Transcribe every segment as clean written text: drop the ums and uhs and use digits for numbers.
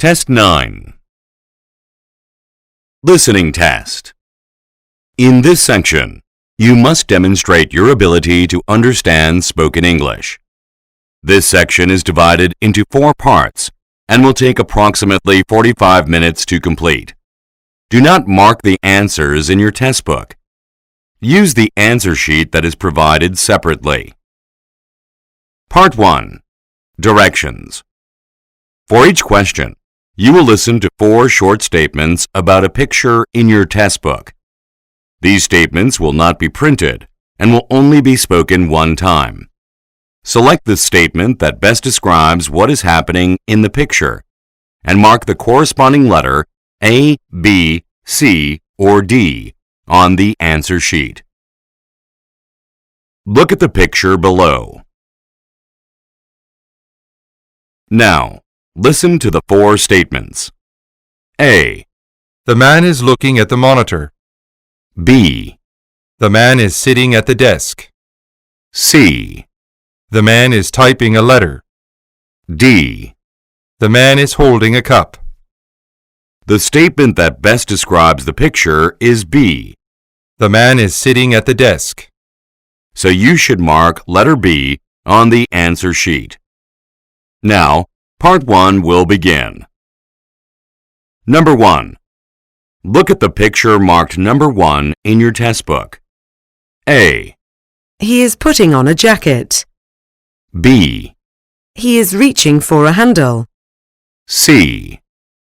Test 9. Listening test. In this section, you must demonstrate your ability to understand spoken English. This section is divided into 4 parts and will take approximately 45 minutes to complete. Do not mark the answers in your test book. Use the answer sheet that is provided separately. Part 1. Directions. For each question, you will listen to 4 short statements about a picture in your test book. These statements will not be printed and will only be spoken one time. Select the statement that best describes what is happening in the picture and mark the corresponding letter A, B, C, or D on the answer sheet. Look at the picture below. Now, listen to the 4 statements. A. The man is looking at the monitor. B. The man is sitting at the desk. C. The man is typing a letter. D. The man is holding a cup. The statement that best describes the picture is B. The man is sitting at the desk. So you should mark letter B on the answer sheet. Now, Part 1 will begin. Number 1. Look at the picture marked number 1 in your test book. A. He is putting on a jacket. B. He is reaching for a handle. C.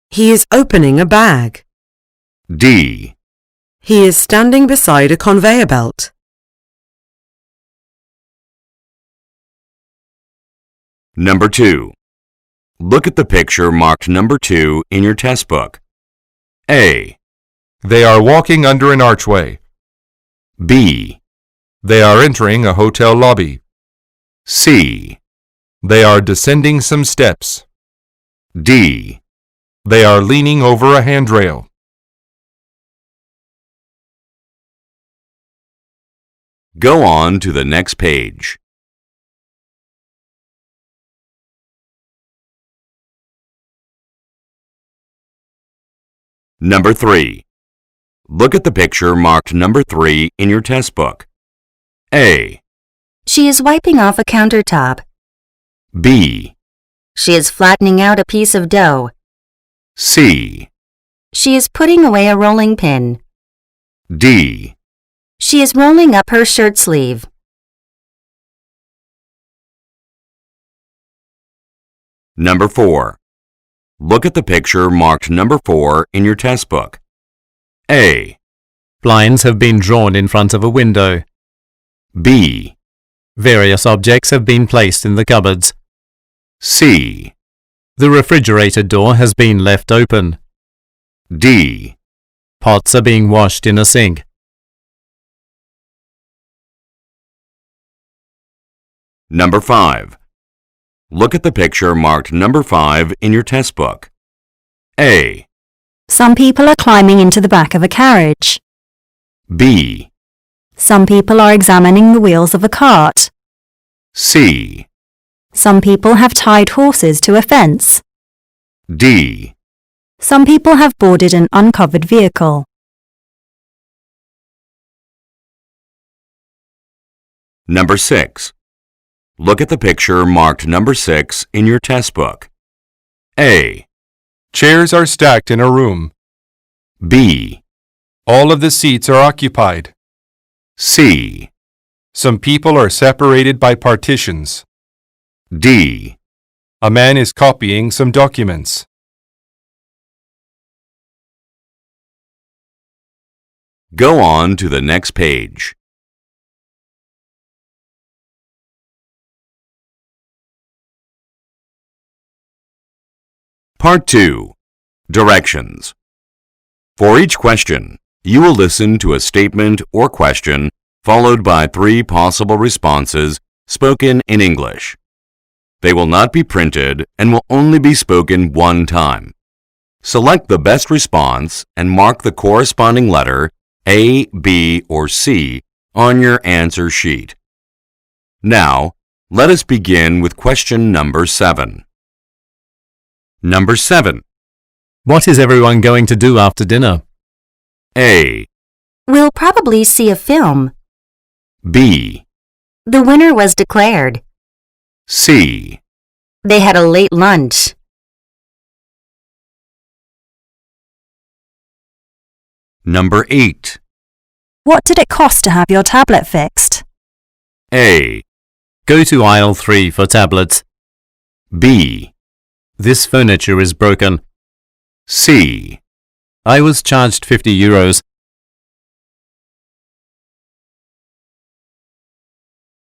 He is opening a bag. D. He is standing beside a conveyor belt. Number 2. Look at the picture marked number 2 in your test book. A. They are walking under an archway. B. They are entering a hotel lobby. C. They are descending some steps. D. They are leaning over a handrail. Go on to the next page. Number 3. Look at the picture marked number 3 in your test book. A. She is wiping off a countertop. B. She is flattening out a piece of dough. C. She is putting away a rolling pin. D. She is rolling up her shirt sleeve. Number 4. Look at the picture marked number 4 in your test book. A. Blinds have been drawn in front of a window. B. Various objects have been placed in the cupboards. C. The refrigerator door has been left open. D. Pots are being washed in a sink. Number 5. Look at the picture marked number 5 in your test book. A. Some people are climbing into the back of a carriage. B. Some people are examining the wheels of a cart. C. Some people have tied horses to a fence. D. Some people have boarded an uncovered vehicle. Number 6. Look at the picture marked number 6 in your test book. A. Chairs are stacked in a room. B. All of the seats are occupied. C. Some people are separated by partitions. D. A man is copying some documents. Go on to the next page. Part 2. Directions. For each question, you will listen to a statement or question followed by 3 possible responses spoken in English. They will not be printed and will only be spoken one time. Select the best response and mark the corresponding letter A, B, or C on your answer sheet. Now, let us begin with question number 7. Number 7. What is everyone going to do after dinner? A, We'll probably see a film. B, The winner was declared. C. They had a late lunch. Number 8. What did it cost to have your tablet fixed? A, Go to aisle 3 for tablets. B, This furniture is broken. C. I was charged €50.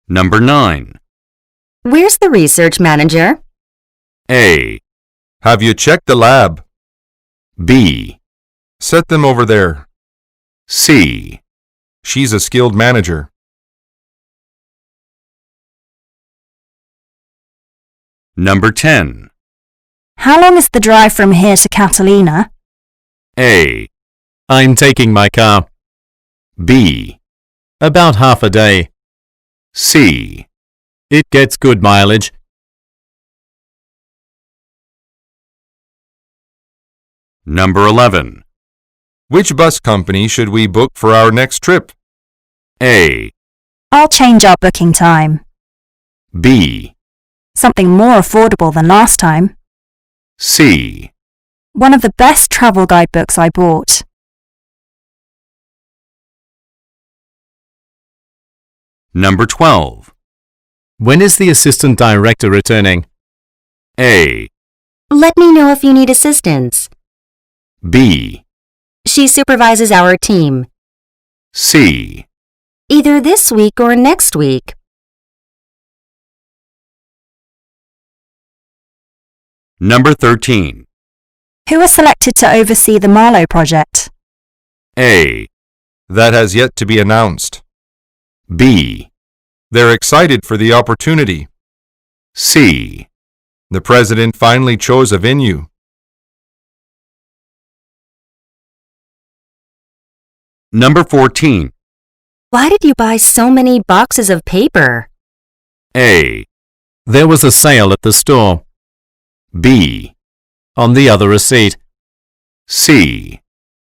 Number 9. Where's the research manager? A, Have you checked the lab? B, Set them over there. C. She's a skilled manager. Number 10. How long is the drive from here to Catalina? A, I'm taking my car. B, About half a day. C. It gets good mileage. Number 11. Which bus company should we book for our next trip? A, I'll change our booking time. B, Something more affordable than last time. C. One of the best travel guidebooks I bought. Number 12. When is the assistant director returning? A, Let me know if you need assistance. B, She supervises our team. C. Either this week or next week. Number 13. Who was selected to oversee the Marlowe project? A, That has yet to be announced. B, They're excited for the opportunity. C. The president finally chose a venue. Number 14. Why did you buy so many boxes of paper? A, There was a sale at the store. B, On the other receipt. C.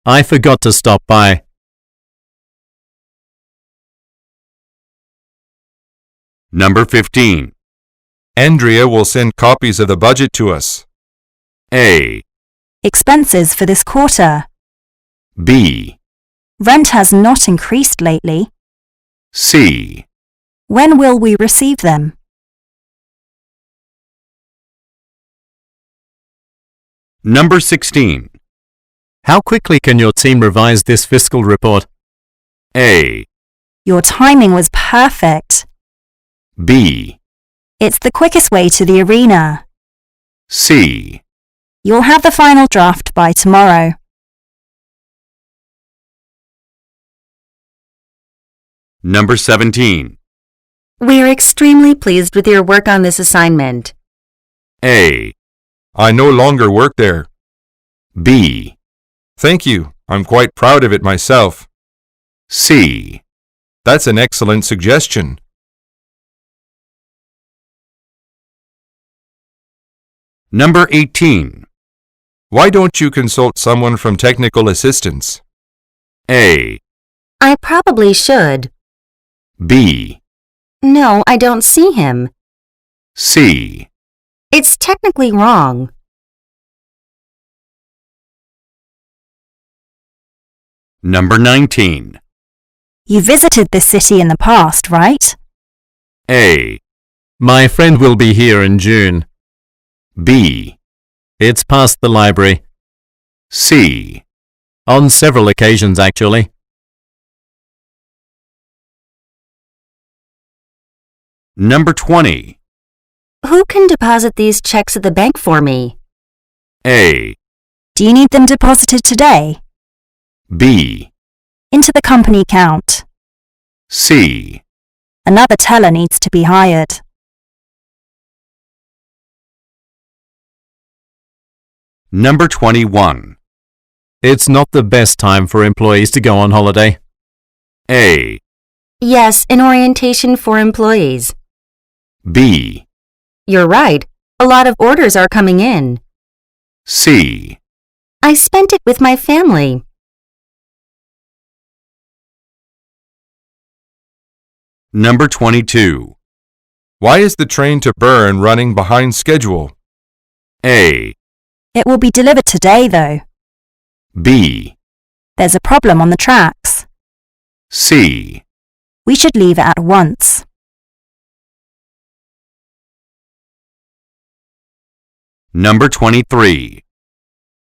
I forgot to stop by. Number 15. Andrea will send copies of the budget to us. A, Expenses for this quarter. B, Rent has not increased lately. C. When will we receive them? Number 16. How quickly can your team revise this fiscal report? A, Your timing was perfect. B, It's the quickest way to the arena. C. You'll have the final draft by tomorrow. Number 17. We're extremely pleased with your work on this assignment. A, I no longer work there. B, Thank you. I'm quite proud of it myself. C. That's an excellent suggestion. Number 18. Why don't you consult someone from technical assistance? A, I probably should. B, No, I don't see him. C. It's technically wrong. Number 19. You visited this city in the past, right? A, My friend will be here in June. B, It's past the library. C. On several occasions, actually. Number 20. Who can deposit these checks at the bank for me? A, Do you need them deposited today? B, Into the company account. C. Another teller needs to be hired. Number 21. It's not the best time for employees to go on holiday. A, Yes, an orientation for employees. B, You're right. A lot of orders are coming in. C. I spent it with my family. Number 22. Why is the train to Bern running behind schedule? A. It will be delivered today, though. B. There's a problem on the tracks. C. We should leave it at once. Number 23.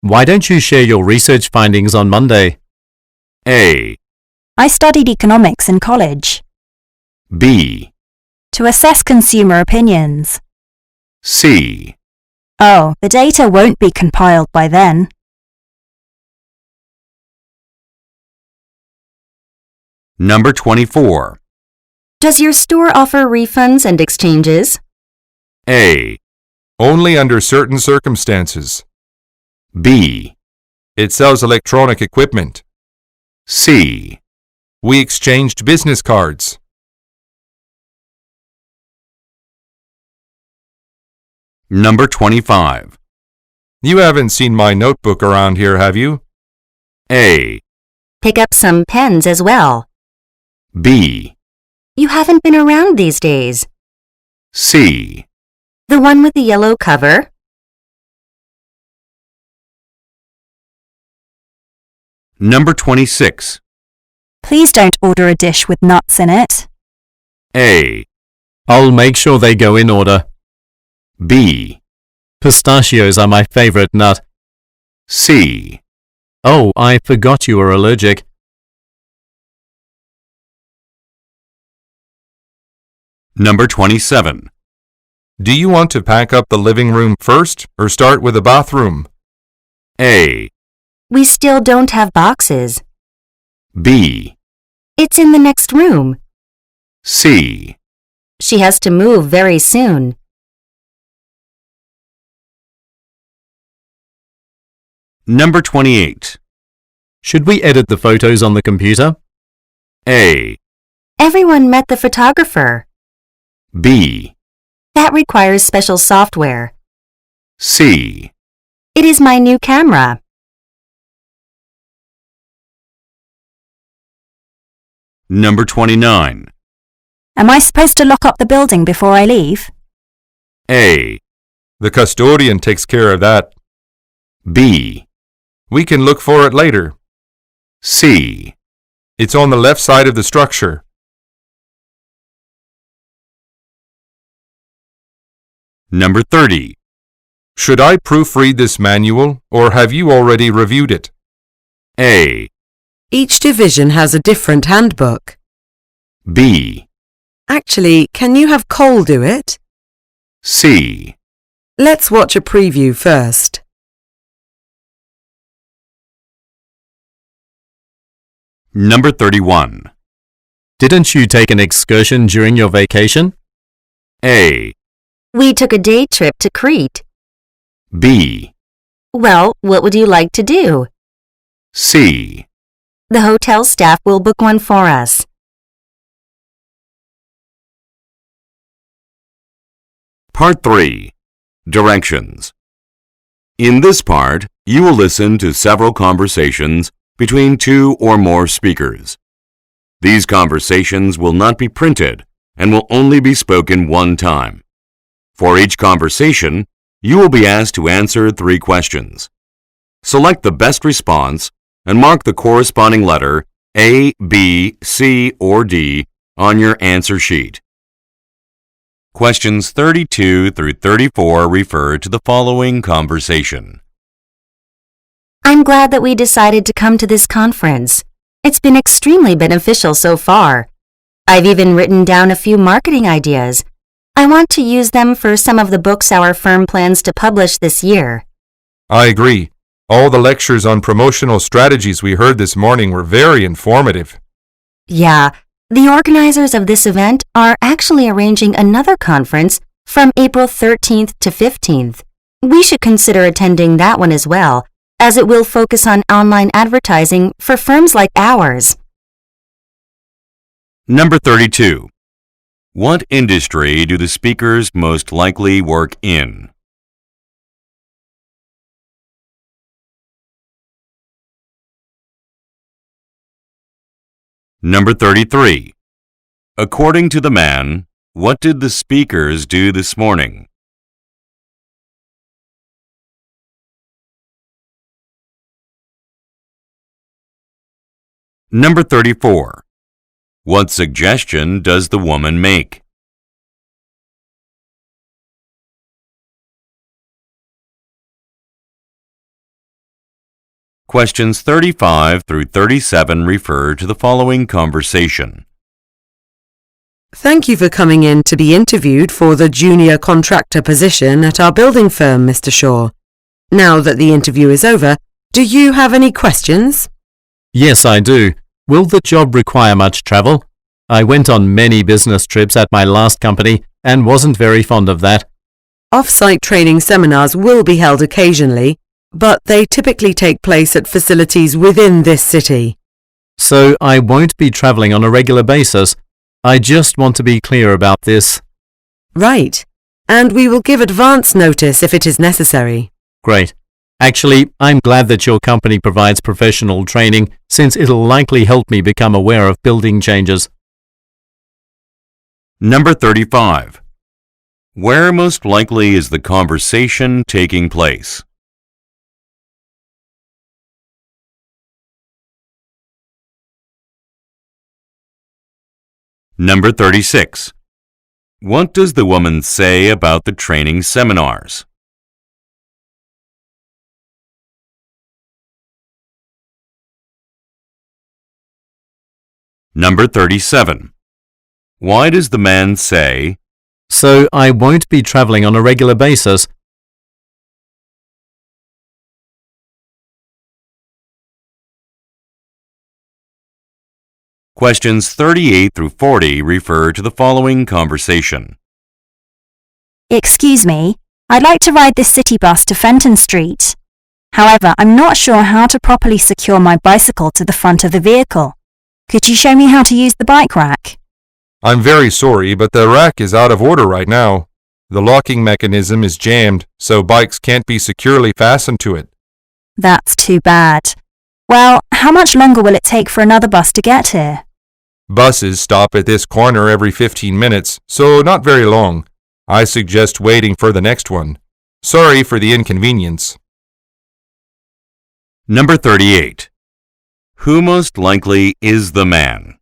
Why don't you share your research findings on Monday? A. I studied economics in college. B. To assess consumer opinions. C. Oh, the data won't be compiled by then. Number 24. Does your store offer refunds and exchanges? A. Only under certain circumstances. B. It sells electronic equipment. C. We exchanged business cards. Number 25. You haven't seen my notebook around here, have you? A. Pick up some pens as well. B. You haven't been around these days. C. The one with the yellow cover? Number 26. Please don't order a dish with nuts in it. A. I'll make sure they go in order. B. Pistachios are my favorite nut. C. Oh, I forgot you were allergic. Number 27. Do you want to pack up the living room first or start with the bathroom? A. We still don't have boxes. B. It's in the next room. C. She has to move very soon. Number 28. Should we edit the photos on the computer? A. Everyone met the photographer. B. That requires special software. C. It is my new camera. Number 29. Am I supposed to lock up the building before I leave? A. The custodian takes care of that. B. We can look for it later. C. It's on the left side of the structure. Number 30. Should I proofread this manual, or have you already reviewed it? A. Each division has a different handbook. B. Actually, can you have Cole do it? C. Let's watch a preview first. Number 31. Didn't you take an excursion during your vacation? A. We took a day trip to Crete. B. Well, what would you like to do? C. The hotel staff will book one for us. Part 3. Directions. In this part, you will listen to several conversations between two or more speakers. These conversations will not be printed and will only be spoken one time. For each conversation, you will be asked to answer 3 questions. Select the best response and mark the corresponding letter A, B, C, or D on your answer sheet. Questions 32 through 34 refer to the following conversation. I'm glad that we decided to come to this conference. It's been extremely beneficial so far. I've even written down a few marketing ideas. I want to use them for some of the books our firm plans to publish this year. I agree. All the lectures on promotional strategies we heard this morning were very informative. Yeah, the organizers of this event are actually arranging another conference from April 13th to 15th. We should consider attending that one as well, as it will focus on online advertising for firms like ours. Number 32. What industry do the speakers most likely work in? Number 33. According to the man, what did the speakers do this morning? Number 34. What suggestion does the woman make? Questions 35 through 37 refer to the following conversation. Thank you for coming in to be interviewed for the junior contractor position at our building firm, Mr. Shaw. Now that the interview is over, do you have any questions? Yes, I do. Will the job require much travel? I went on many business trips at my last company and wasn't very fond of that. Off-site training seminars will be held occasionally, but they typically take place at facilities within this city. So I won't be traveling on a regular basis. I just want to be clear about this. Right. And we will give advance notice if it is necessary. Great. Actually, I'm glad that your company provides professional training since it'll likely help me become aware of building changes. Number 35. Where most likely is the conversation taking place? Number 36. What does the woman say about the training seminars? Number 37. Why does the man say, So I won't be traveling on a regular basis? Questions 38 through 40 refer to the following conversation. Excuse me, I'd like to ride this city bus to Fenton Street. However, I'm not sure how to properly secure my bicycle to the front of the vehicle. Could you show me how to use the bike rack? I'm very sorry, but the rack is out of order right now. The locking mechanism is jammed, so bikes can't be securely fastened to it. That's too bad. Well, how much longer will it take for another bus to get here? Buses stop at this corner every 15 minutes, so not very long. I suggest waiting for the next one. Sorry for the inconvenience. Number 38. Who most likely is the man?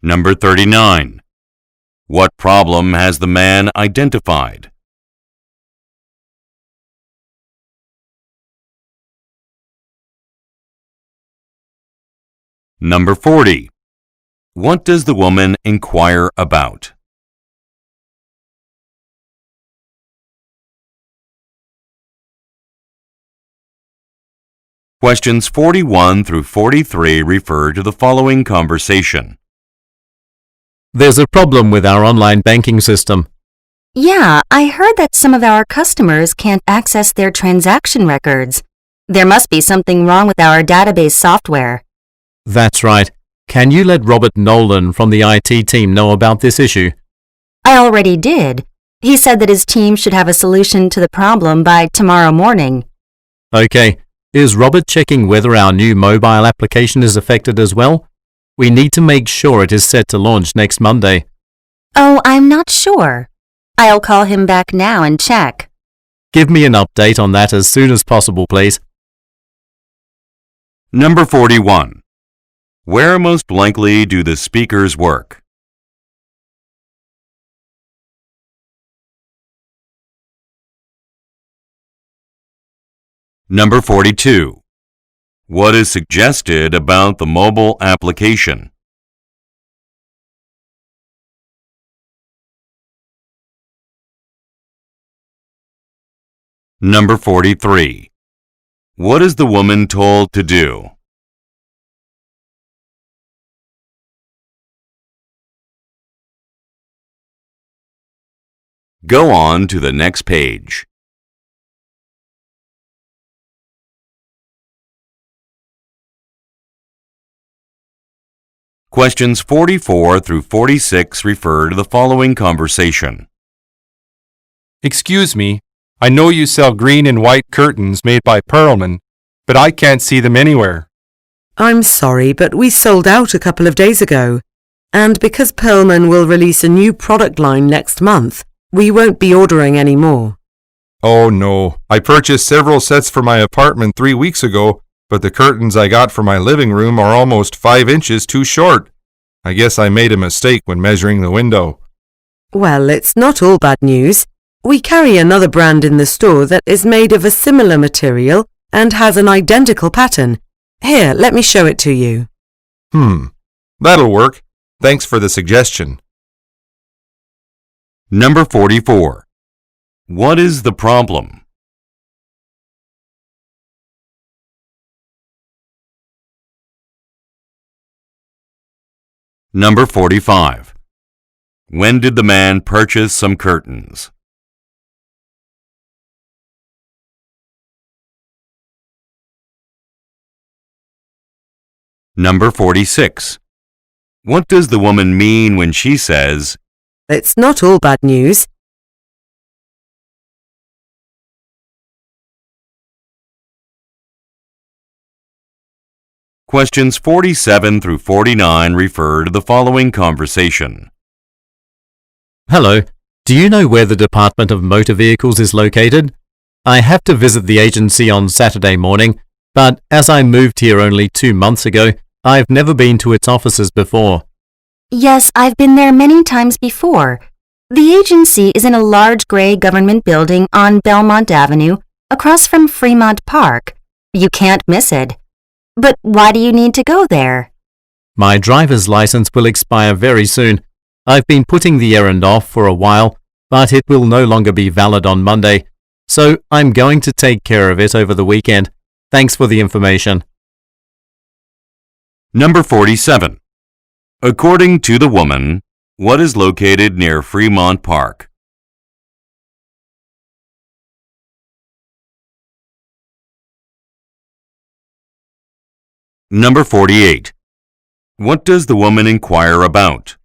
Number 39. What problem has the man identified? Number 40. What does the woman inquire about? Questions 41 through 43 refer to the following conversation. There's a problem with our online banking system. Yeah, I heard that some of our customers can't access their transaction records. There must be something wrong with our database software. That's right. Can you let Robert Nolan from the IT team know about this issue? I already did. He said that his team should have a solution to the problem by tomorrow morning. Okay. Is Robert checking whether our new mobile application is affected as well? We need to make sure it is set to launch next Monday. Oh, I'm not sure. I'll call him back now and check. Give me an update on that as soon as possible, please. Number 41. Where most likely do the speakers work? Number 42. What is suggested about the mobile application? Number 43. What is the woman told to do? Go on to the next page. Questions 44 through 46 refer to the following conversation. Excuse me, I know you sell green and white curtains made by Perlman, but I can't see them anywhere. I'm sorry, but we sold out a couple of days ago. And because Perlman will release a new product line next month, we won't be ordering any more. Oh no, I purchased several sets for my apartment 3 weeks ago, but the curtains I got for my living room are almost 5 inches too short. I guess I made a mistake when measuring the window. Well, it's not all bad news. We carry another brand in the store that is made of a similar material and has an identical pattern. Here, let me show it to you. That'll work. Thanks for the suggestion. Number 44. What is the problem? Number 45. When did the man purchase some curtains? Number 46. What does the woman mean when she says, It's not all bad news. Questions 47 through 49 refer to the following conversation. Hello, do you know where the Department of Motor Vehicles is located? I have to visit the agency on Saturday morning, but as I moved here only 2 months ago, I've never been to its offices before. Yes, I've been there many times before. The agency is in a large gray government building on Belmont Avenue, across from Fremont Park. You can't miss it. But why do you need to go there? My driver's license will expire very soon. I've been putting the errand off for a while, but it will no longer be valid on Monday, so I'm going to take care of it over the weekend. Thanks for the information. Number 47. According to the woman, what is located near Fremont Park? Number 48. What does the woman inquire about?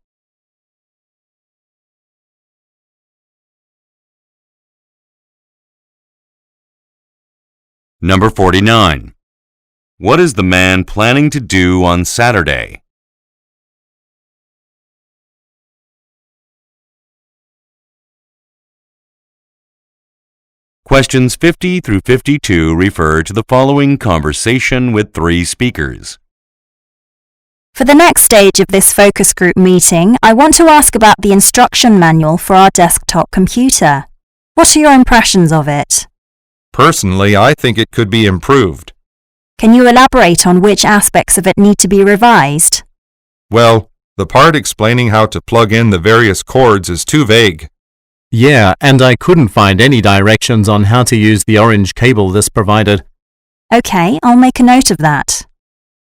Number 49. What is the man planning to do on Saturday? Questions 50 through 52 refer to the following conversation with 3 speakers. For the next stage of this focus group meeting, I want to ask about the instruction manual for our desktop computer. What are your impressions of it? Personally, I think it could be improved. Can you elaborate on which aspects of it need to be revised? Well, the part explaining how to plug in the various cords is too vague. Yeah, and I couldn't find any directions on how to use the orange cable this provided. Okay, I'll make a note of that.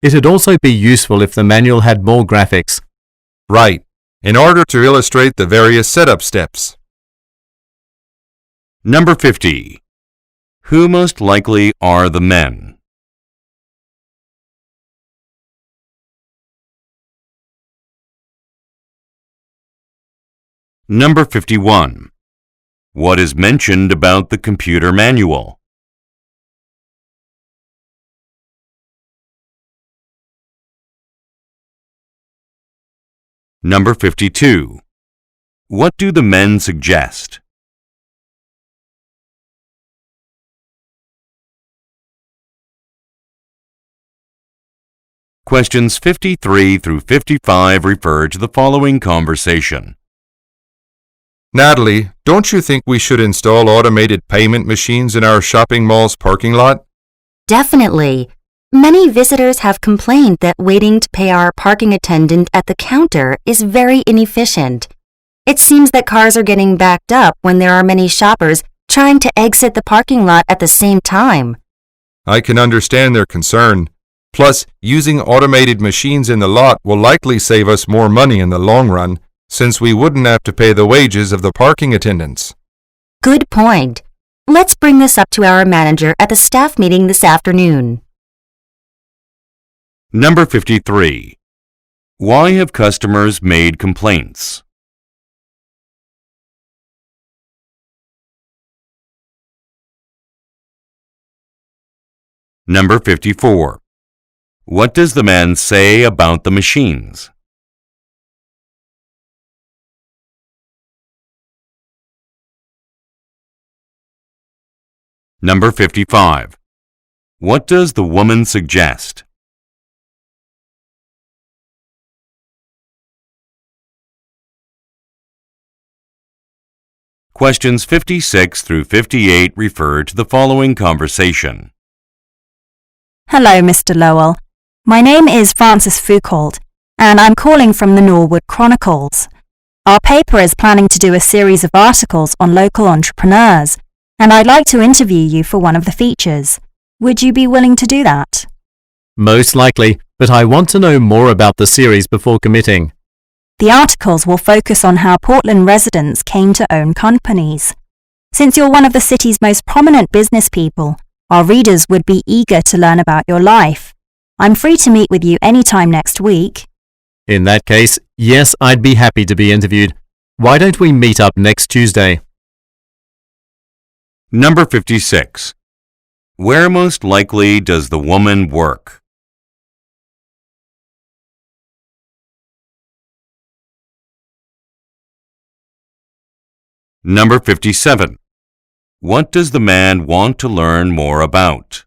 It'd also be useful if the manual had more graphics. Right, in order to illustrate the various setup steps. Number 50. Who most likely are the men? Number 51. What is mentioned about the computer manual? Number 52. What do the men suggest? Questions 53 through 55 refer to the following conversation. Natalie, don't you think we should install automated payment machines in our shopping mall's parking lot? Definitely. Many visitors have complained that waiting to pay our parking attendant at the counter is very inefficient. It seems that cars are getting backed up when there are many shoppers trying to exit the parking lot at the same time. I can understand their concern. Plus, using automated machines in the lot will likely save us more money in the long run, since we wouldn't have to pay the wages of the parking attendants. Good point. Let's bring this up to our manager at the staff meeting this afternoon. Number 53. Why have customers made complaints? Number 54. What does the man say about the machines? Number 55. What does the woman suggest? Questions 56 through 58 refer to the following conversation. Hello, Mr. Lowell. My name is Frances Foucault, and I'm calling from the Norwood Chronicles. Our paper is planning to do a series of articles on local entrepreneurs, and I'd like to interview you for one of the features. Would you be willing to do that? Most likely, but I want to know more about the series before committing. The articles will focus on how Portland residents came to own companies. Since you're one of the city's most prominent business people, our readers would be eager to learn about your life. I'm free to meet with you anytime next week. In that case, yes, I'd be happy to be interviewed. Why don't we meet up next Tuesday? Number 56. Where most likely does the woman work? Number 57. What does the man want to learn more about?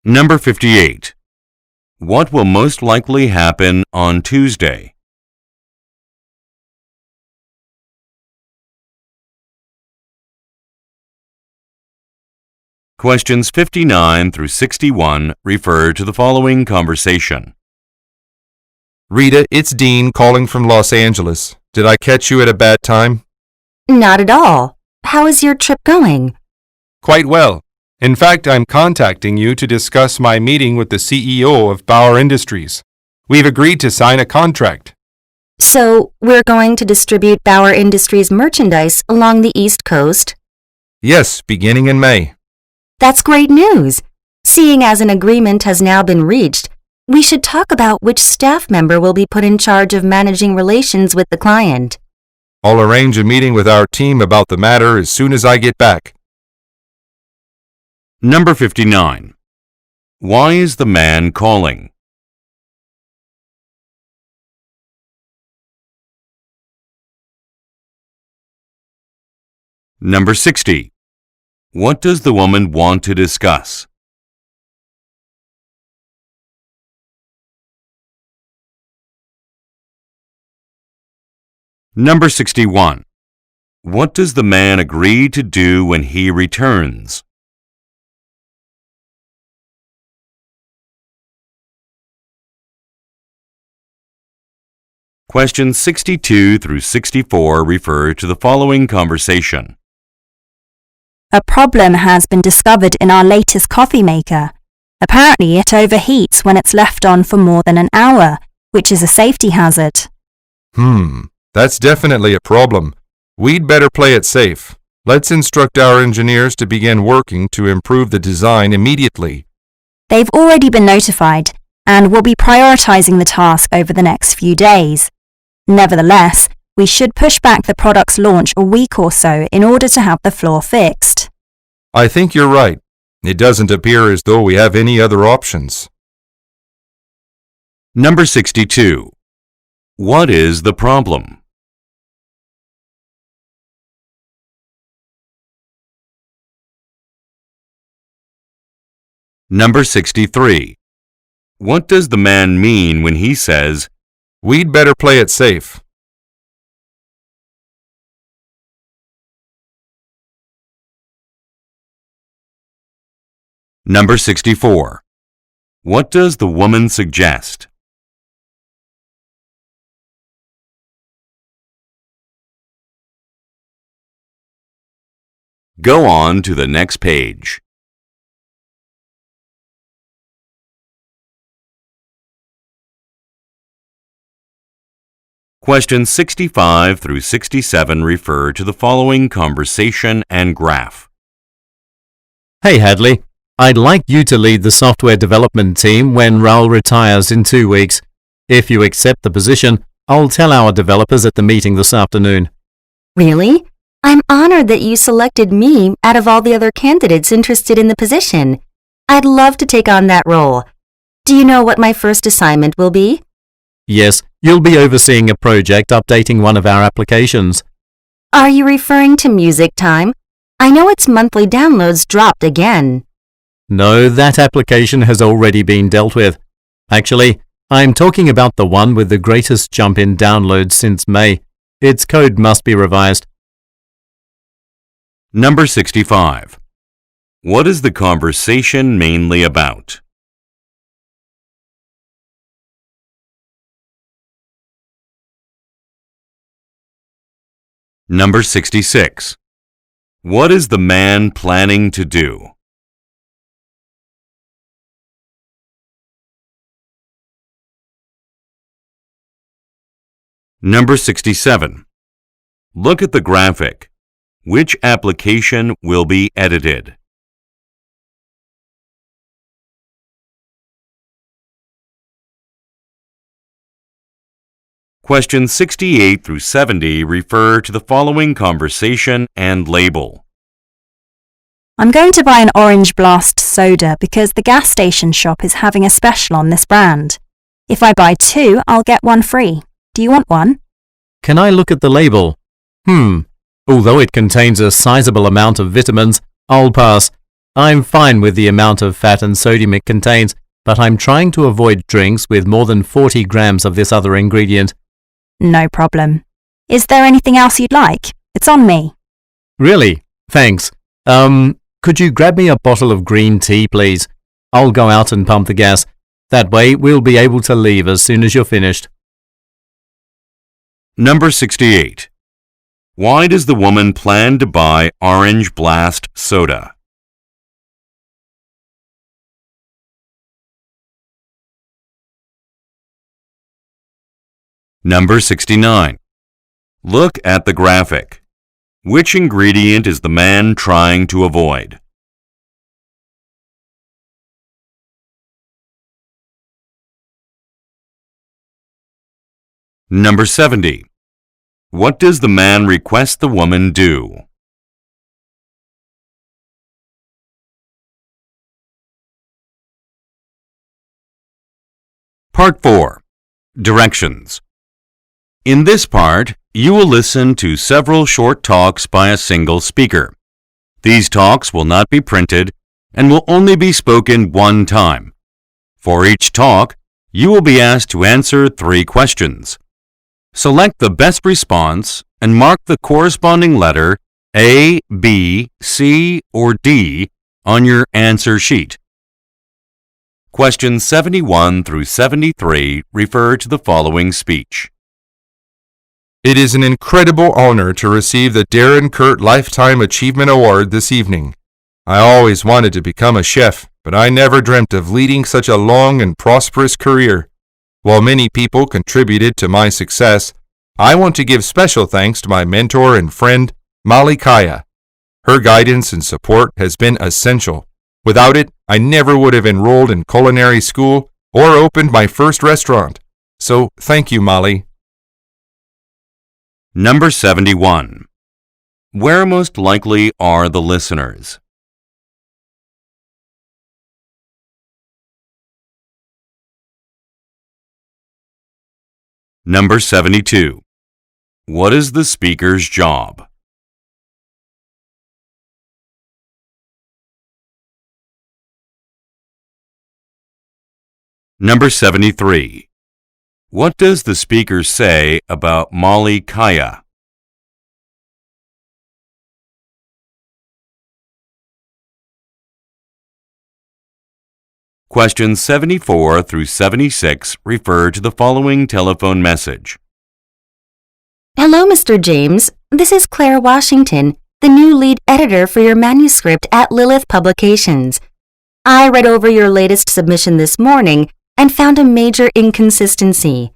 Number 58. What will most likely happen on Tuesday? Questions 59 through 61 refer to the following conversation. Rita, it's Dean calling from Los Angeles. Did I catch you at a bad time? Not at all. How is your trip going? Quite well. In fact, I'm contacting you to discuss my meeting with the CEO of Bauer Industries. We've agreed to sign a contract. So, we're going to distribute Bauer Industries merchandise along the East Coast? Yes, beginning in May. That's great news. Seeing as an agreement has now been reached, we should talk about which staff member will be put in charge of managing relations with the client. I'll arrange a meeting with our team about the matter as soon as I get back. Number 59. Why is the man calling? Number 60. What does the woman want to discuss? Number 61. What does the man agree to do when he returns? Questions 62 through 64 refer to the following conversation. A problem has been discovered in our latest coffee maker. Apparently, it overheats when it's left on for more than an hour, which is a safety hazard. That's definitely a problem. We'd better play it safe. Let's instruct our engineers to begin working to improve the design immediately. They've already been notified and will be prioritizing the task over the next few days. Nevertheless, we should push back the product's launch a week or so in order to have the floor fixed. I think you're right. It doesn't appear as though we have any other options. Number 62. What is the problem? Number 63. What does the man mean when he says, We'd better play it safe? Number 64. What does the woman suggest? Go on to the next page. Questions 65 through 67 refer to the following conversation and graph. Hey Hadley, I'd like you to lead the software development team when Raul retires in 2 weeks. If you accept the position, I'll tell our developers at the meeting this afternoon. Really? I'm honored that you selected me out of all the other candidates interested in the position. I'd love to take on that role. Do you know what my first assignment will be? Yes, you'll be overseeing a project updating one of our applications. Are you referring to Music Time? I know its monthly downloads dropped again. No, that application has already been dealt with. Actually, I'm talking about the one with the greatest jump in downloads since May. Its code must be revised. Number 65. What is the conversation mainly about? Number 66. What is the man planning to do? Number 67. Look at the graphic. Which application will be edited? Questions 68 through 70 refer to the following conversation and label. I'm going to buy an Orange Blast soda because the gas station shop is having a special on this brand. If I buy 2, I'll get 1 free. Do you want one? Can I look at the label? Although it contains a sizable amount of vitamins, I'll pass. I'm fine with the amount of fat and sodium it contains, but I'm trying to avoid drinks with more than 40 grams of this other ingredient. No problem. Is there anything else you'd like? It's on me. Really? Thanks. Could you grab me a bottle of green tea, please? I'll go out and pump the gas. That way, we'll be able to leave as soon as you're finished. Number 68. Why does the woman plan to buy Orange Blast soda? Number 69. Look at the graphic. Which ingredient is the man trying to avoid? Number 70. What does the man request the woman do? Part 4. Directions. In this part, you will listen to several short talks by a single speaker. These talks will not be printed and will only be spoken one time. For each talk, you will be asked to answer 3 questions. Select the best response and mark the corresponding letter A, B, C, or D on your answer sheet. Questions 71 through 73 refer to the following speech. It is an incredible honor to receive the Darren Kurt Lifetime Achievement Award this evening. I always wanted to become a chef, but I never dreamt of leading such a long and prosperous career. While many people contributed to my success, I want to give special thanks to my mentor and friend, Molly Kaya. Her guidance and support has been essential. Without it, I never would have enrolled in culinary school or opened my first restaurant. So thank you, Molly. Number 71. Where most likely are the listeners? Number 72. What is the speaker's job? Number 73. What does the speaker say about Molly Kaya? Questions 74 through 76 refer to the following telephone message. Hello, Mr. James. This is Claire Washington, the new lead editor for your manuscript at Lilith Publications. I read over your latest submission this morning and found a major inconsistency.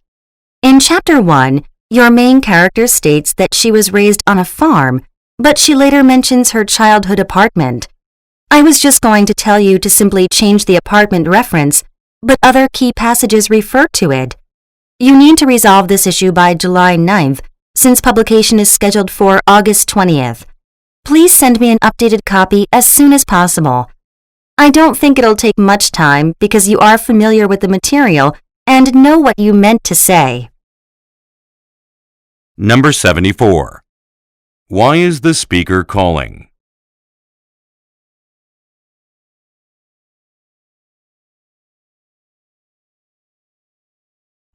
In Chapter 1, your main character states that she was raised on a farm, but she later mentions her childhood apartment. I was just going to tell you to simply change the apartment reference, but other key passages refer to it. You need to resolve this issue by July 9th, since publication is scheduled for August 20th. Please send me an updated copy as soon as possible. I don't think it'll take much time because you are familiar with the material and know what you meant to say. Number 74. Why is the speaker calling?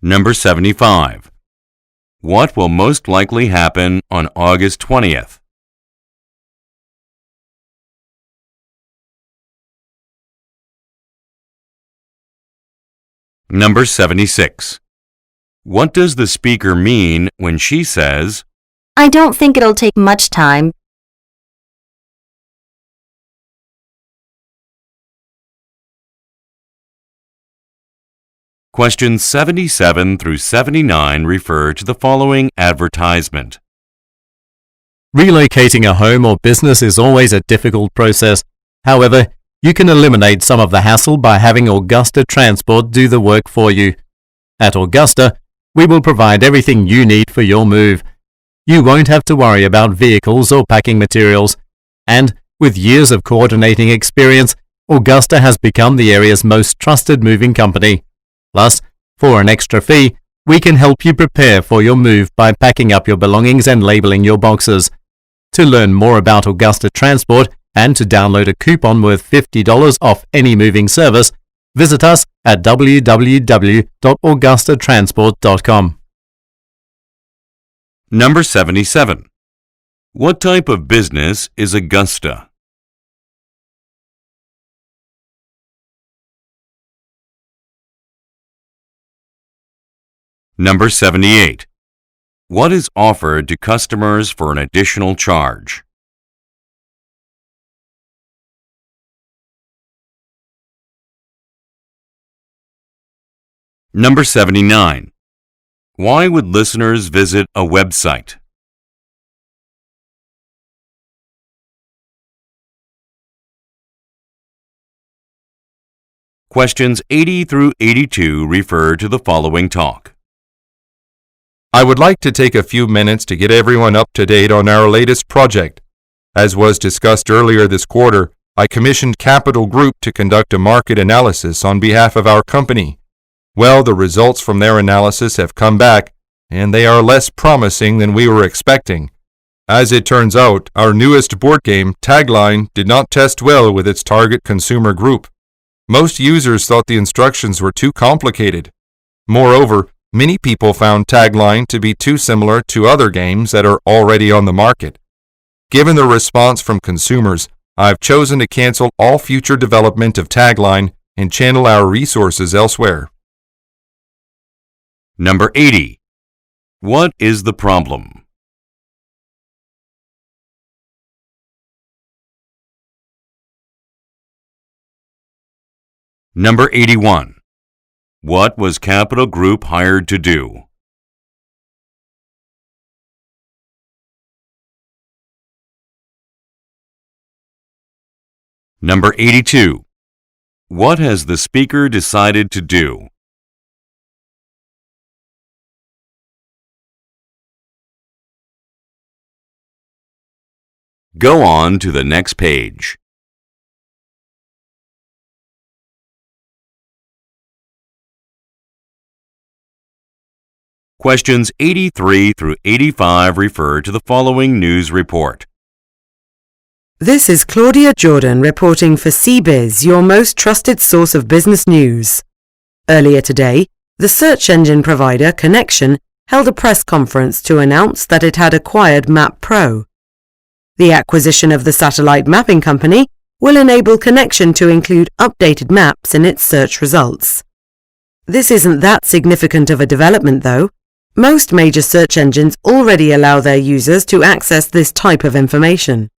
Number 75. What will most likely happen on August 20th? Number 76. What does the speaker mean when she says, I don't think it'll take much time. Questions 77 through 79 refer to the following advertisement. Relocating a home or business is always a difficult process. However, you can eliminate some of the hassle by having Augusta Transport do the work for you. At Augusta, we will provide everything you need for your move. You won't have to worry about vehicles or packing materials. And with years of coordinating experience, Augusta has become the area's most trusted moving company. Plus, for an extra fee, we can help you prepare for your move by packing up your belongings and labeling your boxes. To learn more about Augusta Transport and to download a coupon worth $50 off any moving service, visit us at www.augustatransport.com. Number 77. What type of business is Augusta? Number 78. What is offered to customers for an additional charge? Number 79. Why would listeners visit a website? Questions 80 through 82 refer to the following talk. I would like to take a few minutes to get everyone up to date on our latest project. As was discussed earlier this quarter, I commissioned Capital Group to conduct a market analysis on behalf of our company. Well, the results from their analysis have come back, and they are less promising than we were expecting. As it turns out, our newest board game, Tagline, did not test well with its target consumer group. Most users thought the instructions were too complicated. Moreover, many people found Tagline to be too similar to other games that are already on the market. Given the response from consumers, I've chosen to cancel all future development of Tagline and channel our resources elsewhere. Number 80. What is the problem? Number 81. What was Capital Group hired to do? Number 82. What has the speaker decided to do? Go on to the next page. Questions 83 through 85 refer to the following news report. This is Claudia Jordan reporting for CBiz, your most trusted source of business news. Earlier today, the search engine provider Connection held a press conference to announce that it had acquired Map Pro. The acquisition of the satellite mapping company will enable Connection to include updated maps in its search results. This isn't that significant of a development, though. Most major search engines already allow their users to access this type of information.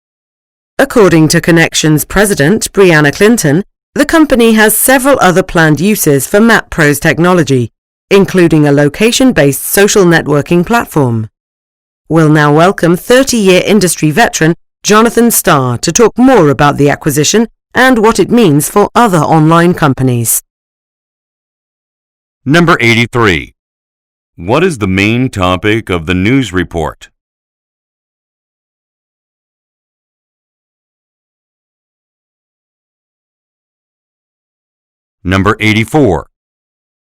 According to Connection's president, Brianna Clinton, the company has several other planned uses for MapPro's technology, including a location-based social networking platform. We'll now welcome 30-year industry veteran Jonathan Starr to talk more about the acquisition and what it means for other online companies. Number 83. What is the main topic of the news report? Number 84.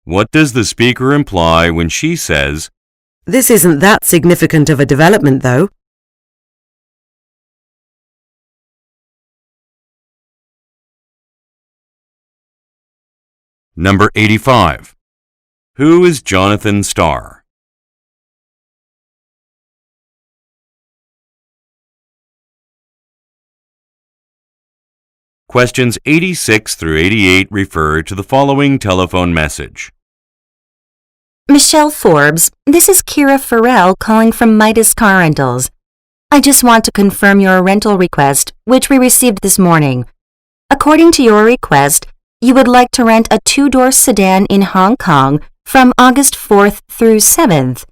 What does the speaker imply when she says, "This isn't that significant of a development, though"? Number 85. Who is Jonathan Starr? Questions 86 through 88 refer to the following telephone message. Michelle Forbes, this is Kira Farrell calling from Midas Car Rentals. I just want to confirm your rental request, which we received this morning. According to your request, you would like to rent a two-door sedan in Hong Kong from August 4th through 7th.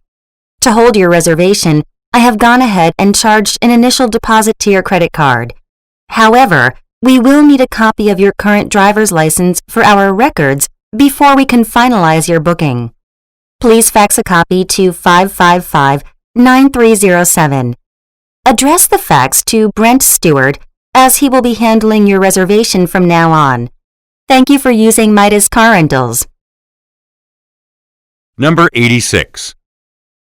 To hold your reservation, I have gone ahead and charged an initial deposit to your credit card. However, we will need a copy of your current driver's license for our records before we can finalize your booking. Please fax a copy to 555-9307. Address the fax to Brent Stewart, as he will be handling your reservation from now on. Thank you for using Midas Car Rentals. Number 86.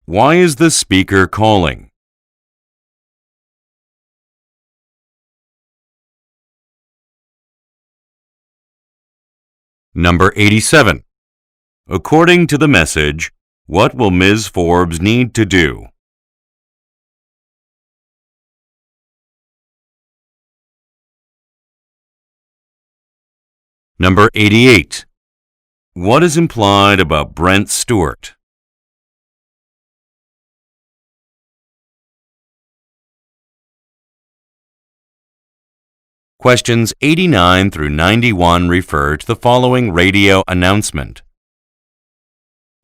Why is the speaker calling? Number 87. According to the message, what will Ms. Forbes need to do? Number 88. What is implied about Brent Stewart? Questions 89 through 91 refer to the following radio announcement.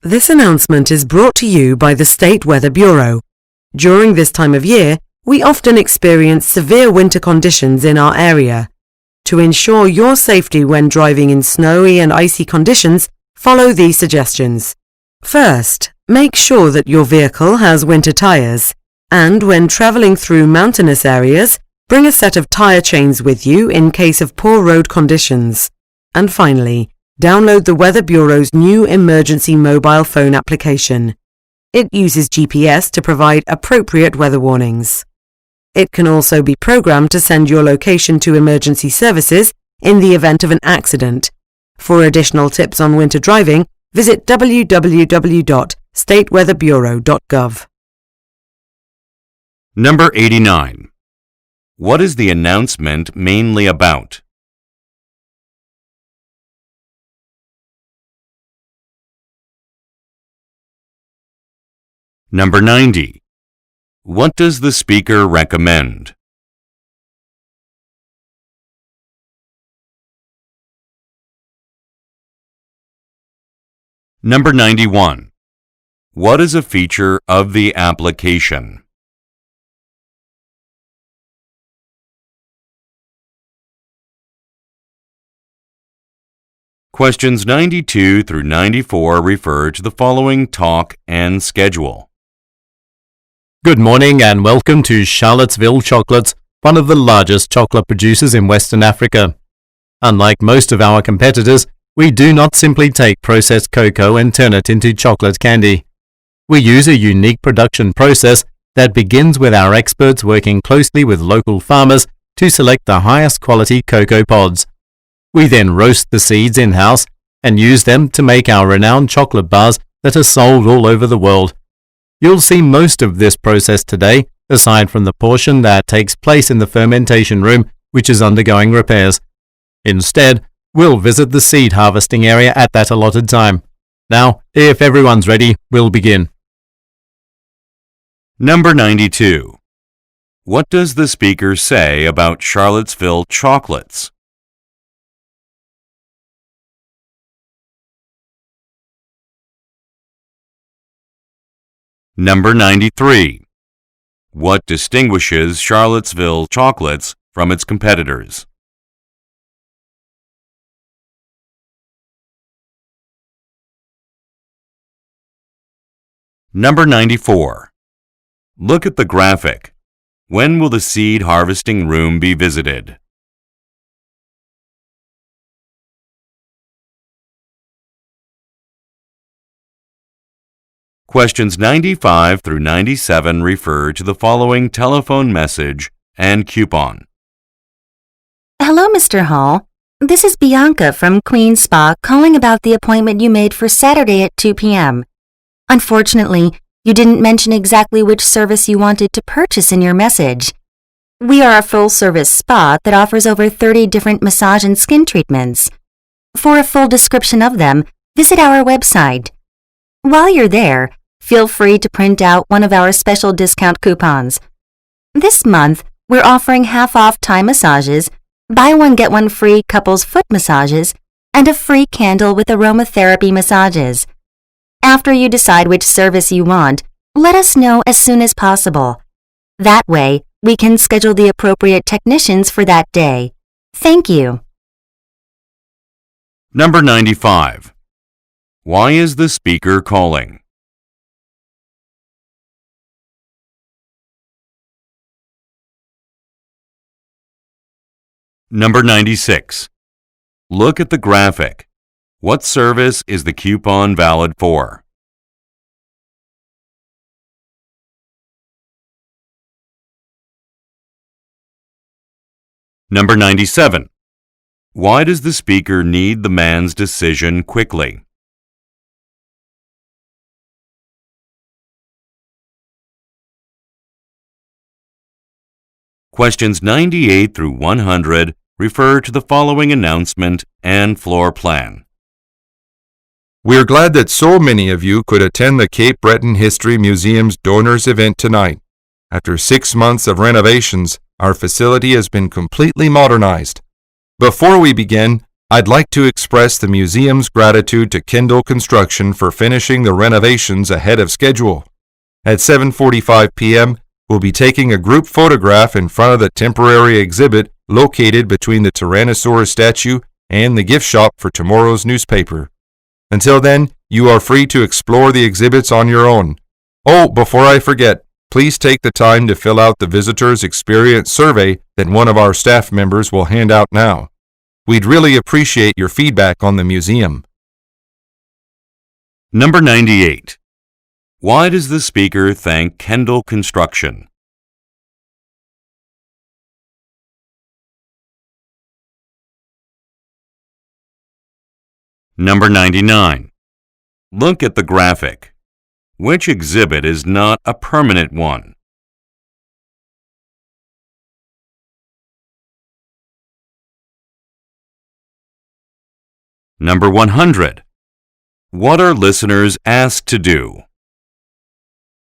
This announcement is brought to you by the State Weather Bureau. During this time of year, we often experience severe winter conditions in our area. To ensure your safety when driving in snowy and icy conditions, follow these suggestions. First, make sure that your vehicle has winter tires, and when traveling through mountainous areas, bring a set of tire chains with you in case of poor road conditions. And finally, download the Weather Bureau's new emergency mobile phone application. It uses GPS to provide appropriate weather warnings. It can also be programmed to send your location to emergency services in the event of an accident. For additional tips on winter driving, visit www.stateweatherbureau.gov. Number 89. What is the announcement mainly about? Number 90. What does the speaker recommend? Number 91. What is a feature of the application? Questions 92 through 94 refer to the following talk and schedule. Good morning and welcome to Charlottesville Chocolates, one of the largest chocolate producers in Western Africa. Unlike most of our competitors, we do not simply take processed cocoa and turn it into chocolate candy. We use a unique production process that begins with our experts working closely with local farmers to select the highest quality cocoa pods. We then roast the seeds in-house and use them to make our renowned chocolate bars that are sold all over the world. You'll see most of this process today, aside from the portion that takes place in the fermentation room, which is undergoing repairs. Instead, we'll visit the seed harvesting area at that allotted time. Now, if everyone's ready, we'll begin. Number 92. What does the speaker say about Charlottesville chocolates? Number 93. What distinguishes Charlottesville chocolates from its competitors? Number 94. Look at the graphic. When will the seed harvesting room be visited? Questions 95 through 97 refer to the following telephone message and coupon. Hello, Mr. Hall. This is Bianca from Queen's Spa calling about the appointment you made for Saturday at 2 p.m. Unfortunately, you didn't mention exactly which service you wanted to purchase in your message. We are a full-service spa that offers over 30 different massage and skin treatments. For a full description of them, visit our website. While you're there, feel free to print out one of our special discount coupons. This month, we're offering half-off Thai massages, buy one get one free couples foot massages, and a free candle with aromatherapy massages. After you decide which service you want, let us know as soon as possible. That way, we can schedule the appropriate technicians for that day. Thank you. Number 95. Why is the speaker calling? Number 96. Look at the graphic. What service is the coupon valid for? Number 97. Why does the speaker need the man's decision quickly? Questions 98 through 100 refer to the following announcement and floor plan. We're glad that so many of you could attend the Cape Breton History Museum's donors event tonight. After 6 months of renovations, our facility has been completely modernized. Before we begin, I'd like to express the museum's gratitude to Kendall Construction for finishing the renovations ahead of schedule. At 7:45 p.m., we'll be taking a group photograph in front of the temporary exhibit located between the Tyrannosaurus statue and the gift shop for tomorrow's newspaper. Until then, you are free to explore the exhibits on your own. Oh, before I forget, please take the time to fill out the Visitor's Experience survey that one of our staff members will hand out now. We'd really appreciate your feedback on the museum. Number 98. Why does the speaker thank Kendall Construction? Number 99. Look at the graphic. Which exhibit is not a permanent one? Number 100. What are listeners asked to do?